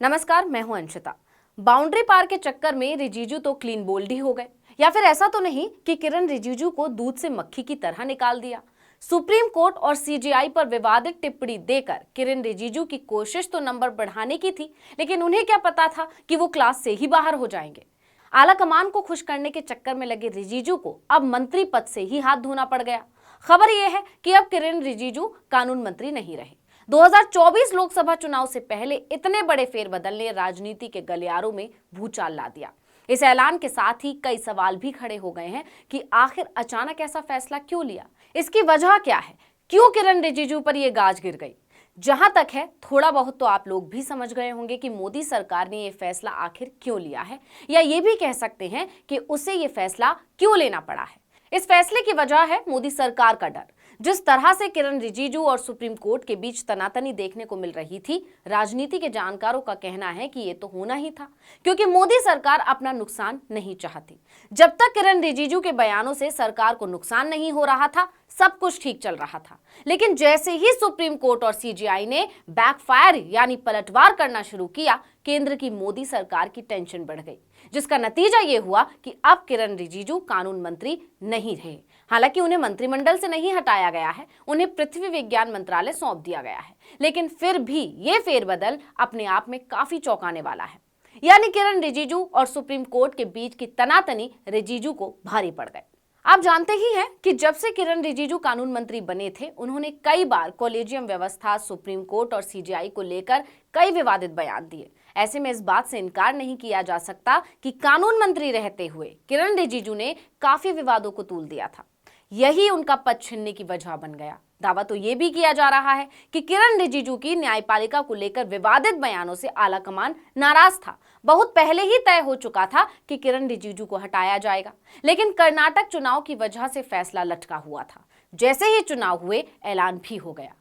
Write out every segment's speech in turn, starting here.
नमस्कार, मैं हूं अंशिता। बाउंड्री पार के चक्कर में रिजिजू तो क्लीन बोल्ड ही हो गए, या फिर ऐसा तो नहीं कि किरण रिजिजू को दूध से मक्खी की तरह निकाल दिया। सुप्रीम कोर्ट और सीजेआई पर विवादित टिप्पणी देकर किरण रिजिजू की कोशिश तो नंबर बढ़ाने की थी, लेकिन उन्हें क्या पता था कि वो क्लास से ही बाहर हो जाएंगे। आला कमान को खुश करने के चक्कर में लगे रिजिजू को अब मंत्री पद से ही हाथ धोना पड़ गया। खबर यह है कि अब किरण रिजिजू कानून मंत्री नहीं रहे। 2024 लोकसभा चुनाव से पहले इतने बड़े फेरबदल ने राजनीति के गलियारों में भूचाल ला दिया। इस ऐलान के साथ ही कई सवाल भी खड़े हो गए हैं कि आखिर अचानक ऐसा फैसला क्यों लिया, इसकी वजह क्या है, क्यों किरण रिजिजू पर यह गाज गिर गई। जहां तक है, थोड़ा बहुत तो आप लोग भी समझ गए होंगे कि मोदी सरकार ने यह फैसला आखिर क्यों लिया है, या ये भी कह सकते हैं कि उसे यह फैसला क्यों लेना पड़ा है। इस फैसले की वजह है मोदी सरकार का डर। जिस तरह से किरण रिजिजू और सुप्रीम कोर्ट के बीच तनातनी देखने को मिल रही थी, राजनीति के जानकारों का कहना है कि ये तो होना ही था, क्योंकि मोदी सरकार अपना नुकसान नहीं चाहती। जब तक किरण रिजिजू के बयानों से सरकार को नुकसान नहीं हो रहा था, सब कुछ ठीक चल रहा था। लेकिन जैसे ही सुप्रीम कोर्ट और सीजेआई ने बैकफायर यानी पलटवार करना शुरू किया, केंद्र की मोदी सरकार की टेंशन बढ़ गई, जिसका नतीजा ये हुआ कि अब किरण रिजिजू कानून मंत्री नहीं रहे। हालांकि उन्हें मंत्रिमंडल से नहीं हटाया गया है, उन्हें पृथ्वी विज्ञान मंत्रालय सौंप दिया गया है, लेकिन फिर भी ये फेरबदल अपने आप में काफी चौंकाने वाला है। यानी किरण रिजिजू और सुप्रीम कोर्ट के बीच की तनातनी रिजिजू को भारी पड़ गई। आप जानते ही हैं कि जब से किरण रिजिजू कानून मंत्री बने थे, उन्होंने कई बार कॉलेजियम व्यवस्था, सुप्रीम कोर्ट और सीजेआई को लेकर कई विवादित बयान दिए। ऐसे में इस बात से इनकार नहीं किया जा सकता कि कानून मंत्री रहते हुए किरण रिजिजू ने काफी विवादों को तूल दिया था। यही उनका पद छीनने की वजह बन गया। दावा तो यह भी किया जा रहा है कि किरण रिजिजू की न्यायपालिका को लेकर विवादित बयानों से आलाकमान नाराज था। बहुत पहले ही तय हो चुका था कि किरण रिजिजू को हटाया जाएगा, लेकिन कर्नाटक चुनाव की वजह से फैसला लटका हुआ था। जैसे ही चुनाव हुए, ऐलान भी हो गया।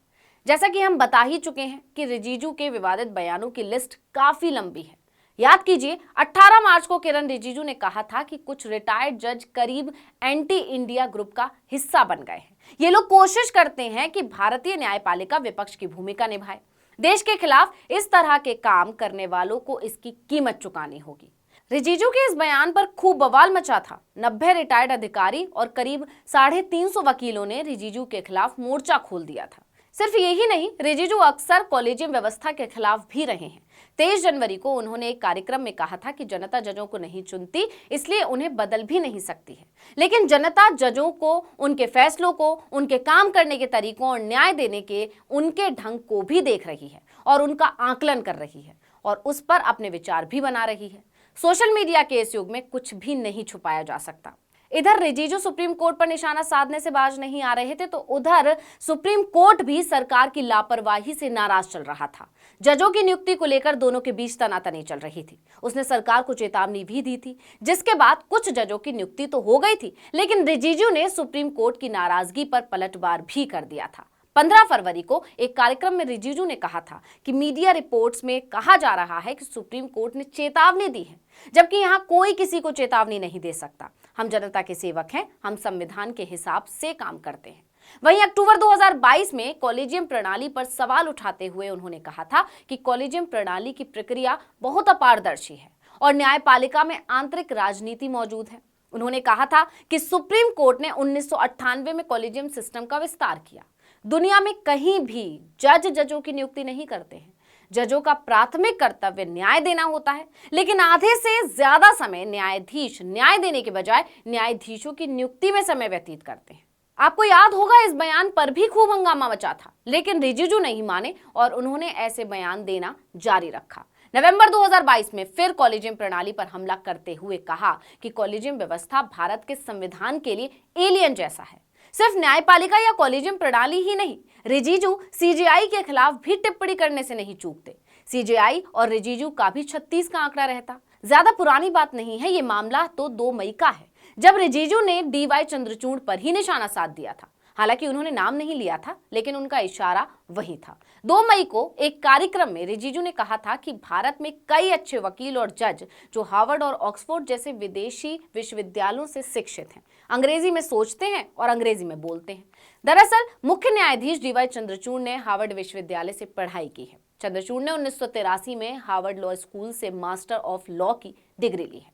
जैसा कि हम बता ही चुके हैं कि रिजिजू के विवादित बयानों की लिस्ट काफी लंबी है। याद कीजिए, 18 मार्च को किरण रिजिजू ने कहा था कि कुछ रिटायर्ड जज करीब एंटी इंडिया ग्रुप का हिस्सा बन गए हैं। ये लोग कोशिश करते हैं कि भारतीय न्यायपालिका विपक्ष की भूमिका निभाए। देश के खिलाफ इस तरह के काम करने वालों को इसकी कीमत चुकानी होगी। रिजिजू के इस बयान पर खूब बवाल मचा था। 90 रिटायर्ड अधिकारी और करीब 350 वकीलों ने रिजिजू के खिलाफ मोर्चा खोल दिया था। सिर्फ यही नहीं, रिजिजू अक्सर कॉलेजियम व्यवस्था के खिलाफ भी रहे हैं। 23 जनवरी को उन्होंने एक कार्यक्रम में कहा था कि जनता जजों को नहीं चुनती, इसलिए उन्हें बदल भी नहीं सकती है। लेकिन जनता जजों को, उनके फैसलों को, उनके काम करने के तरीकों और न्याय देने के उनके ढंग को भी देख रही है और उनका आकलन कर रही है और उस पर अपने विचार भी बना रही है। सोशल मीडिया के इस युग में कुछ भी नहीं छुपाया जा सकता। इधर रिजिजू सुप्रीम कोर्ट पर निशाना साधने से बाज नहीं आ रहे थे, तो उधर सुप्रीम कोर्ट भी सरकार की लापरवाही से नाराज चल रहा था। जजों की नियुक्ति को लेकर दोनों के बीच तनातनी चल रही थी। उसने सरकार को चेतावनी भी दी थी, जिसके बाद कुछ जजों की नियुक्ति तो हो गई थी, लेकिन रिजिजू ने सुप्रीम कोर्ट की नाराजगी पर पलटवार भी कर दिया था। 15 फरवरी को एक कार्यक्रम में रिजिजू ने कहा था कि मीडिया रिपोर्ट्स में कहा जा रहा है कि सुप्रीम कोर्ट ने चेतावनी दी है, जबकि यहां कोई किसी को चेतावनी नहीं दे सकता। हम जनता के सेवक हैं, हम संविधान के हिसाब से काम करते हैं। वहीं अक्टूबर 2022 में कॉलेजियम प्रणाली पर सवाल उठाते हुए उन्होंने कहा था कि कॉलेजियम प्रणाली की प्रक्रिया बहुत अपारदर्शी है और न्यायपालिका में आंतरिक राजनीति मौजूद है। उन्होंने कहा था कि सुप्रीम कोर्ट ने 1998 में कॉलेजियम सिस्टम का विस्तार किया। दुनिया में कहीं भी जजों की नियुक्ति नहीं करते हैं। जजों का प्राथमिक कर्तव्य न्याय देना होता है, लेकिन आधे से ज्यादा समय न्यायाधीश न्याय देने के बजाय न्यायाधीशों की नियुक्ति में समय व्यतीत करते हैं। आपको याद होगा, इस बयान पर भी खूब हंगामा मचा था, लेकिन रिजिजू नहीं माने और उन्होंने ऐसे बयान देना जारी रखा। नवंबर 2022 में फिर कॉलेजियम प्रणाली पर हमला करते हुए कहा कि कॉलेजियम व्यवस्था भारत के संविधान के लिए एलियन जैसा है। सिर्फ न्यायपालिका या कॉलेजियम प्रणाली ही नहीं, रिजिजू सीजेआई के खिलाफ भी टिप्पणी करने से नहीं चूकते। सीजेआई और रिजिजू का भी 36 का आंकड़ा रहता। ज्यादा पुरानी बात नहीं है, ये मामला तो 2 मई का है, जब रिजिजू ने डीवाई चंद्रचूड़ पर ही निशाना साध दिया था। हालांकि उन्होंने नाम नहीं लिया था, लेकिन उनका इशारा वही था। 2 मई को एक कार्यक्रम में रिजिजू ने कहा था कि भारत में कई अच्छे वकील और जज जो हार्वर्ड और ऑक्सफोर्ड जैसे विदेशी विश्वविद्यालयों से शिक्षित हैं, अंग्रेजी में सोचते हैं और अंग्रेजी में बोलते हैं। दरअसल मुख्य न्यायाधीश डीवाई चंद्रचूड़ ने हार्वर्ड विश्वविद्यालय से पढ़ाई की है। चंद्रचूड़ ने 1983 में हार्वर्ड लॉ स्कूल से मास्टर ऑफ लॉ की डिग्री ली है।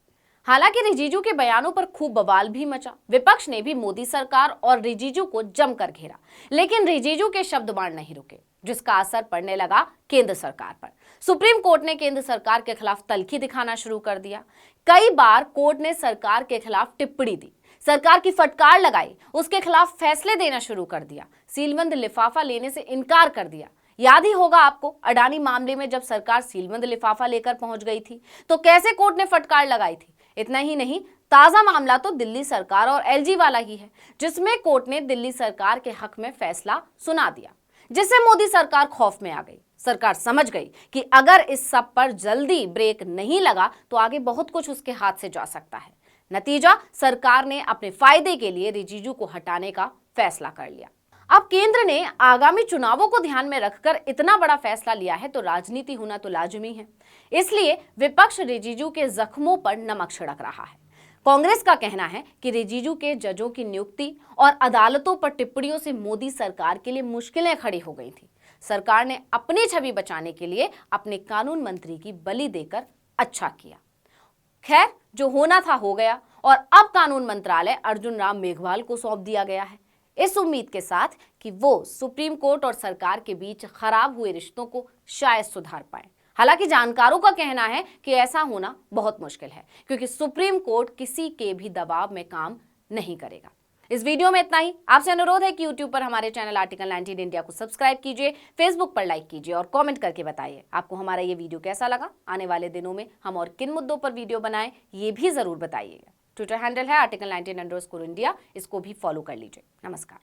हालांकि रिजिजू के बयानों पर खूब बवाल भी मचा। विपक्ष ने भी मोदी सरकार और रिजिजू को जमकर घेरा, लेकिन रिजिजू के शब्द बाण नहीं रुके, जिसका असर पड़ने लगा केंद्र सरकार पर। सुप्रीम कोर्ट ने केंद्र सरकार के खिलाफ तल्खी दिखाना शुरू कर दिया। कई बार कोर्ट ने सरकार के खिलाफ टिप्पणी दी, सरकार की फटकार लगाई, उसके खिलाफ फैसले देना शुरू कर दिया, सीलबंद लिफाफा लेने से इनकार कर दिया। याद ही होगा आपको, अडानी मामले में जब सरकार सीलबंद लिफाफा लेकर पहुंच गई थी तो कैसे कोर्ट ने फटकार लगाई थी। इतना ही नहीं, ताजा मामला तो दिल्ली सरकार और एलजी वाला ही है, जिसमें कोर्ट ने दिल्ली सरकार के हक में फैसला सुना दिया, जिससे मोदी सरकार खौफ में आ गई। सरकार समझ गई कि अगर इस सब पर जल्दी ब्रेक नहीं लगा तो आगे बहुत कुछ उसके हाथ से जा सकता है। नतीजा, सरकार ने अपने फायदे के लिए रिजिजू को हटाने का फैसला कर लिया। अब केंद्र ने आगामी चुनावों को ध्यान में रखकर इतना बड़ा फैसला लिया है तो राजनीति होना तो लाजमी है। इसलिए विपक्ष रिजिजू के जख्मों पर नमक छिड़क रहा है। कांग्रेस का कहना है कि रिजिजू के जजों की नियुक्ति और अदालतों पर टिप्पणियों से मोदी सरकार के लिए मुश्किलें खड़ी हो गई थी। सरकार ने अपनी छवि बचाने के लिए अपने कानून मंत्री की बलि देकर अच्छा किया। खैर, जो होना था हो गया और अब कानून मंत्रालय अर्जुन राम मेघवाल को सौंप दिया गया है, इस उम्मीद के साथ कि वो सुप्रीम कोर्ट और सरकार के बीच खराब हुए रिश्तों को शायद सुधार पाए। हालांकि जानकारों का कहना है कि ऐसा होना बहुत मुश्किल है, क्योंकि सुप्रीम कोर्ट किसी के भी दबाव में काम नहीं करेगा। इस वीडियो में इतना ही। आपसे अनुरोध है कि YouTube पर हमारे चैनल आर्टिकल 19 इंडिया को सब्सक्राइब कीजिए, फेसबुक पर लाइक कीजिए और कमेंट करके बताइए आपको हमारा ये वीडियो कैसा लगा। आने वाले दिनों में हम और किन मुद्दों पर वीडियो बनाएं, ये भी जरूर बताइएगा। ट्विटर हैंडल है आर्टिकल 19 _ इंडिया, इसको भी फॉलो कर लीजिए। नमस्कार।